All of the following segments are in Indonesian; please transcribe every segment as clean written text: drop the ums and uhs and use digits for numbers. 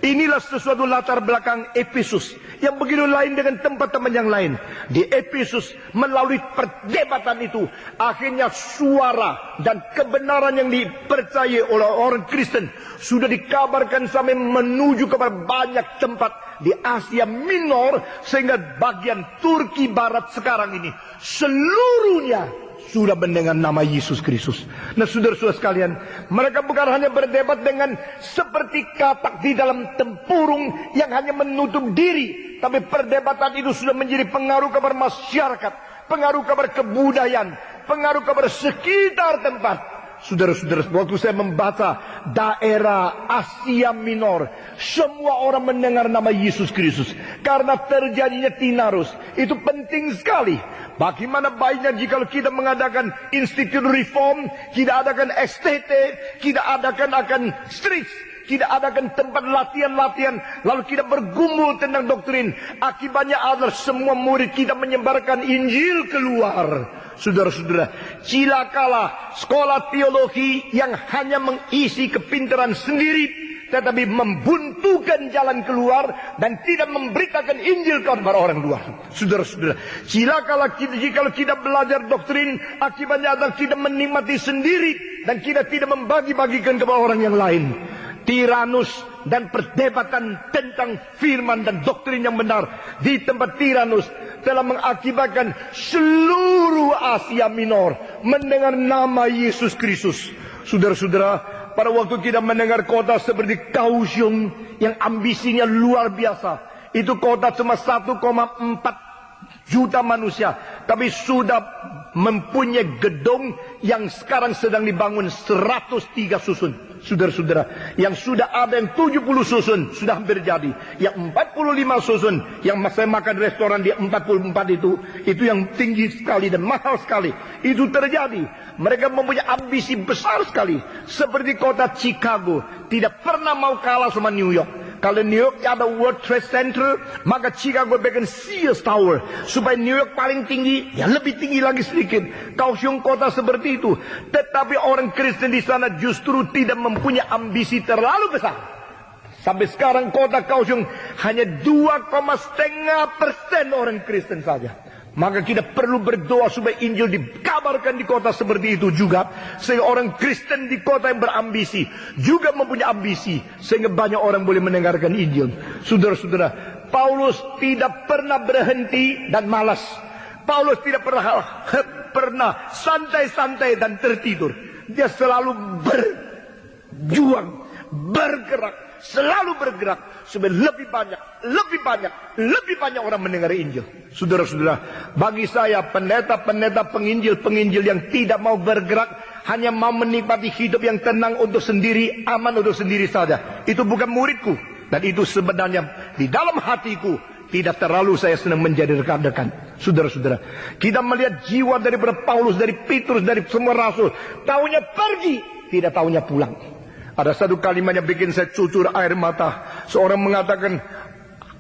Inilah sesuatu latar belakang Efesus yang begitu lain dengan tempat-tempat yang lain. Di Efesus melalui perdebatan itu, akhirnya suara dan kebenaran yang dipercayai oleh orang Kristen sudah dikabarkan sampai menuju kepada banyak tempat di Asia Minor, sehingga bagian Turki Barat sekarang ini seluruhnya sudah mendengar nama Yesus Kristus. Nah, saudara-saudara sekalian, mereka bukan hanya berdebat dengan seperti katak di dalam tempurung yang hanya menutup diri, tapi perdebatan itu sudah menjadi pengaruh kepada masyarakat, pengaruh kepada kebudayaan, pengaruh kepada sekitar tempat. Saudara-saudara, waktu saya membaca daerah Asia Minor, semua orang mendengar nama Yesus Kristus karena terjadinya Tinarus. Itu penting sekali. Bagaimana baiknya jika kita mengadakan institut reform, kita adakan STT, kita adakan street, kita adakan tempat latihan-latihan, lalu kita bergumul tentang doktrin. Akibatnya adalah semua murid kita menyebarkan Injil keluar. Saudara-saudara, cilakalah sekolah teologi yang hanya mengisi kepintaran sendiri, tetapi membuntukan jalan keluar dan tidak memberitakan Injil kepada orang luar. Saudara-saudara, cilakalah kita jika kita belajar doktrin, akibatnya adalah kita menikmati sendiri dan kita tidak membagi-bagikan kepada orang yang lain. Tiranus dan perdebatan tentang firman dan doktrin yang benar di tempat Tiranus telah mengakibatkan seluruh Asia Minor mendengar nama Yesus Kristus. Saudara-saudara, pada waktu kita mendengar kota seperti Kaohsiung yang ambisinya luar biasa, itu kota cuma 1,4 juta manusia, tapi sudah mempunyai gedung yang sekarang sedang dibangun 103 susun. Saudara-saudara, yang sudah ada yang 70 susun sudah hampir jadi, yang 45 susun yang saya makan restoran di 44 itu yang tinggi sekali dan mahal sekali. Itu terjadi. Mereka mempunyai ambisi besar sekali, seperti kota Chicago tidak pernah mau kalah sama New York. Kalau New York ada World Trade Center, maka Chicago bikin Sears Tower supaya New York paling tinggi, ya lebih tinggi lagi sedikit. Kaohsiung kota seperti itu, tetapi orang Kristen di sana justru tidak mempunyai ambisi terlalu besar. Sampai sekarang kota Kaohsiung hanya 2,5% orang Kristen saja. Maka kita perlu berdoa supaya Injil dikabarkan di kota seperti itu juga, sehingga orang Kristen di kota yang berambisi juga mempunyai ambisi, sehingga banyak orang boleh mendengarkan Injil. Saudara-saudara, Paulus tidak pernah berhenti dan malas. Paulus tidak pernah santai-santai dan tertidur. Dia selalu berjuang, bergerak, selalu bergerak supaya lebih banyak orang mendengar Injil. Saudara-saudara, bagi saya pendeta-pendeta penginjil yang tidak mau bergerak, hanya mau menikmati hidup yang tenang untuk sendiri, aman untuk sendiri saja, itu bukan muridku. Dan itu sebenarnya di dalam hatiku tidak terlalu saya senang menjadi rekan-rekan. Saudara-saudara, kita melihat jiwa daripada Paulus, dari Petrus, dari semua rasul, taunya pergi, tidak taunya pulang. Ada satu kalimat yang bikin saya cucur air mata. Seorang mengatakan,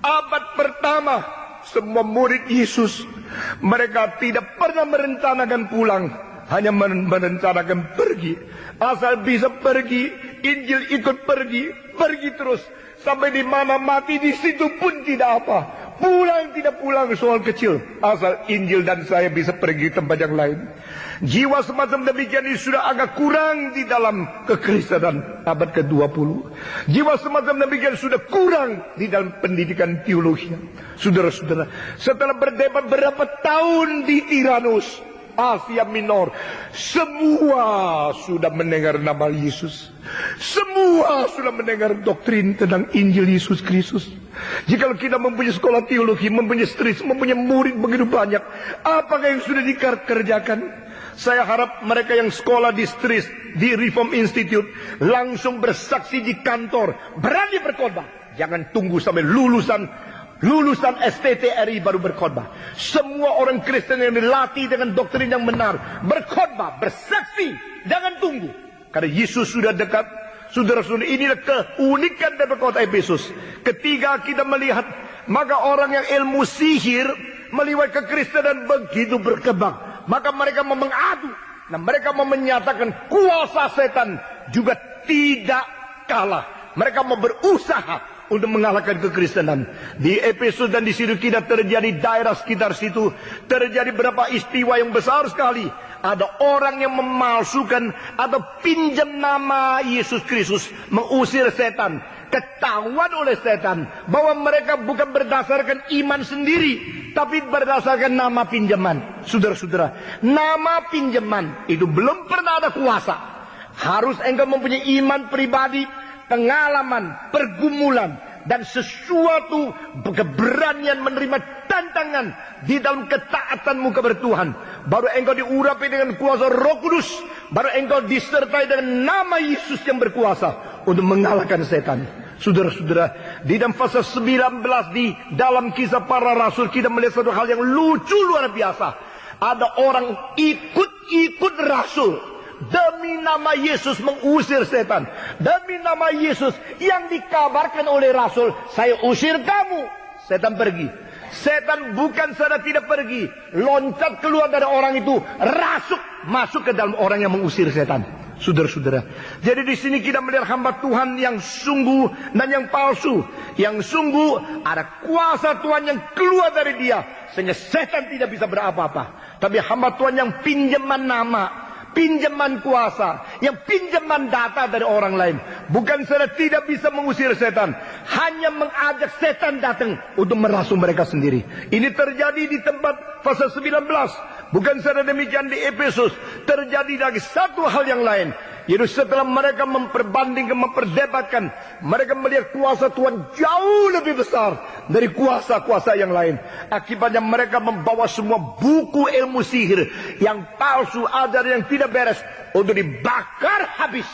abad pertama semua murid Yesus, mereka tidak pernah merencanakan pulang, hanya merencanakan pergi. Asal bisa pergi, Injil ikut pergi terus. Sampai di mana mati, di situ pun tidak apa. Pulang tidak pulang soal kecil, asal Injil dan saya bisa pergi tempat yang lain. Jiwa semacam demikian ini sudah agak kurang di dalam kekristenan abad ke-20. Jiwa semacam demikian sudah kurang di dalam pendidikan teologi. Saudara-saudara, setelah berdebat berapa tahun di Tiranus, Asia Minor, semua sudah mendengar nama Yesus. Semua sudah mendengar doktrin tentang Injil Yesus Kristus. Jika kita mempunyai sekolah teologi, mempunyai street, mempunyai murid begitu banyak, apakah yang sudah dikerjakan? Saya harap mereka yang sekolah di street, di Reform Institute, langsung bersaksi di kantor, berani berkhotbah. Jangan tunggu sampai lulusan STTRI baru berkhotbah. Semua orang Kristen yang dilatih dengan doktrin yang benar, berkhotbah, bersaksi, jangan tunggu. Karena Yesus sudah dekat. Saudara-saudara, inilah keunikan dari kota Efesus. Ketika kita melihat, maka orang yang ilmu sihir melihat kekristenan begitu berkembang, maka mereka mau mengadu. Nah, mereka mau menyatakan kuasa setan juga tidak kalah. Mereka mau berusaha untuk mengalahkan kekristenan. Di Efesus dan di Sirikida terjadi daerah sekitar situ. Terjadi beberapa istiwa yang besar sekali. Ada orang yang memalsukan atau pinjam nama Yesus Kristus mengusir setan. Ketahuan oleh setan bahwa mereka bukan berdasarkan iman sendiri, tapi berdasarkan nama pinjaman. Saudara-saudara, nama pinjaman itu belum pernah ada kuasa. Harus engkau mempunyai iman pribadi, pengalaman, pergumulan, dan sesuatu keberanian menerima tantangan di dalam ketaatanmu kepada Tuhan. Baru engkau diurapi dengan kuasa Roh Kudus. Baru engkau disertai dengan nama Yesus yang berkuasa untuk mengalahkan setan. Saudara-saudara, di dalam pasal 19 di dalam Kisah Para Rasul kita melihat satu hal yang lucu luar biasa. Ada orang ikut rasul demi nama Yesus mengusir setan. Demi nama Yesus yang dikabarkan oleh rasul, saya usir kamu. Setan pergi. Setan bukan saja tidak pergi, loncat keluar dari orang itu, masuk ke dalam orang yang mengusir setan. Saudara-saudara, jadi di sini kita melihat hamba Tuhan yang sungguh dan yang palsu. Yang sungguh ada kuasa Tuhan yang keluar dari dia, sehingga setan tidak bisa berapa-apa. Tapi hamba Tuhan yang pinjaman nama, pinjaman kuasa, yang pinjaman data dari orang lain, bukan saja tidak bisa mengusir setan, hanya mengajak setan datang untuk merasuk mereka sendiri. Ini terjadi di tempat pasal 19. Bukan saja demikian di Efesus, terjadi lagi satu hal yang lain. Yaitu setelah mereka memperbandingkan, memperdebatkan, mereka melihat kuasa Tuhan jauh lebih besar dari kuasa-kuasa yang lain. Akibatnya mereka membawa semua buku ilmu sihir yang palsu, ajaran yang tidak beres, untuk dibakar habis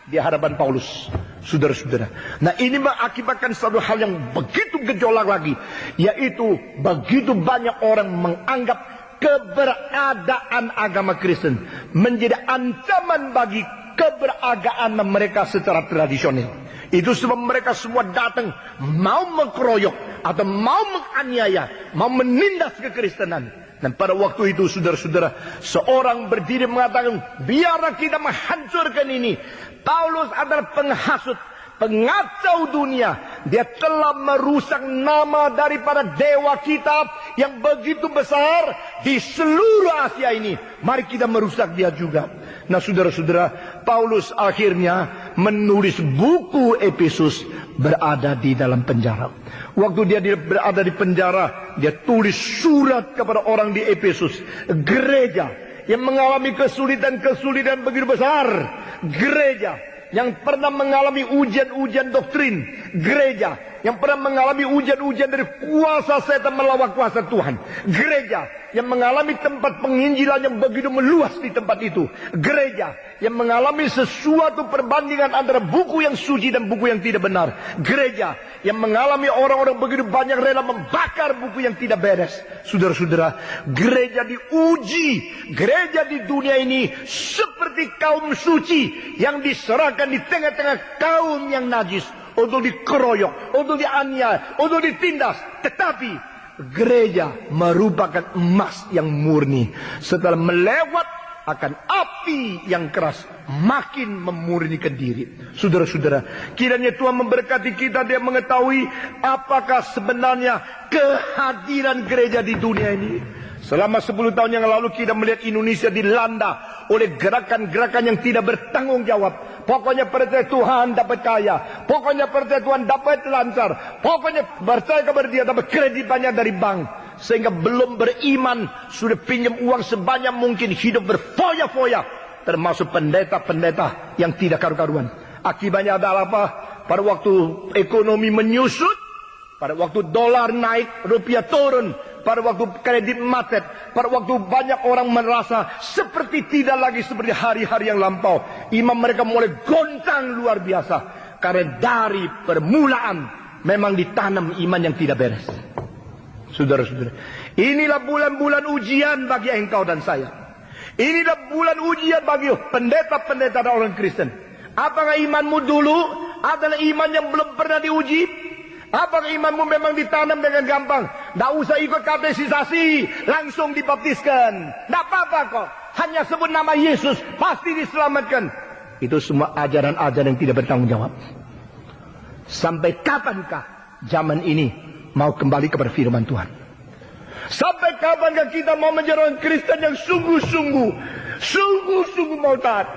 di hadapan Paulus. Saudara-saudara, nah ini mengakibatkan satu hal yang begitu gejolak lagi, yaitu begitu banyak orang menganggap keberadaan agama Kristen menjadi ancaman bagi keberadaan mereka secara tradisional. Itu sebab mereka semua datang mau mengkeroyok atau mau menganiaya, mau menindas kekristenan. Dan pada waktu itu, saudara-saudara, seorang berdiri mengatakan, biarlah kita menghancurkan ini. Paulus adalah penghasut, pengacau dunia. Dia telah merusak nama daripada dewa kitab yang begitu besar di seluruh Asia ini. Mari kita merusak dia juga. Nah, saudara-saudara, Paulus akhirnya menulis buku Efesus berada di dalam penjara. Waktu dia berada di penjara, dia tulis surat kepada orang di Efesus, gereja yang mengalami kesulitan-kesulitan begitu besar, gereja yang pernah mengalami ujian-ujian doktrin, gereja yang pernah mengalami ujian-ujian dari kuasa setan melawan kuasa Tuhan, gereja yang mengalami tempat penginjilan yang begitu meluas di tempat itu, gereja yang mengalami sesuatu perbandingan antara buku yang suci dan buku yang tidak benar, gereja yang mengalami orang-orang begitu banyak rela membakar buku yang tidak beres. Saudara-saudara, gereja diuji, gereja di dunia ini seperti kaum suci yang diserahkan di tengah-tengah kaum yang najis untuk dikeroyok, untuk dianiaya, untuk ditindas. Tetapi gereja merupakan emas yang murni. Setelah melewat akan api yang keras, makin memurnikan diri. Saudara-saudara, kiranya Tuhan memberkati kita, dia mengetahui apakah sebenarnya kehadiran gereja di dunia ini. Selama 10 tahun yang lalu kita melihat Indonesia dilanda oleh gerakan-gerakan yang tidak bertanggung jawab. Pokoknya percaya Tuhan dapat kaya, pokoknya percaya Tuhan dapat lancar, pokoknya percaya kepada dia dapat kredit banyak dari bank. Sehingga belum beriman sudah pinjam uang sebanyak mungkin, hidup berfoya-foya. Termasuk pendeta-pendeta yang tidak karu-karuan. Akibatnya adalah apa? Pada waktu ekonomi menyusut, pada waktu dolar naik, rupiah turun, pada waktu kredit macet, pada waktu banyak orang merasa seperti tidak lagi seperti hari-hari yang lampau, iman mereka mulai goncang luar biasa. Karena dari permulaan memang ditanam iman yang tidak beres. Saudara-saudara, inilah bulan-bulan ujian bagi engkau dan saya. Inilah bulan ujian bagi pendeta-pendeta dan orang Kristen. Apakah imanmu dulu adalah iman yang belum pernah diuji? Apakah imanmu memang ditanam dengan gampang? Tidak usah ikut katekisasi, langsung dibaptiskan. Tidak apa-apa kok. Hanya sebut nama Yesus, pasti diselamatkan. Itu semua ajaran-ajaran yang tidak bertanggung jawab. Sampai kapankah zaman ini mau kembali kepada firman Tuhan? Sampai kapankah kita mau menjadi orang Kristen yang sungguh-sungguh mau taat?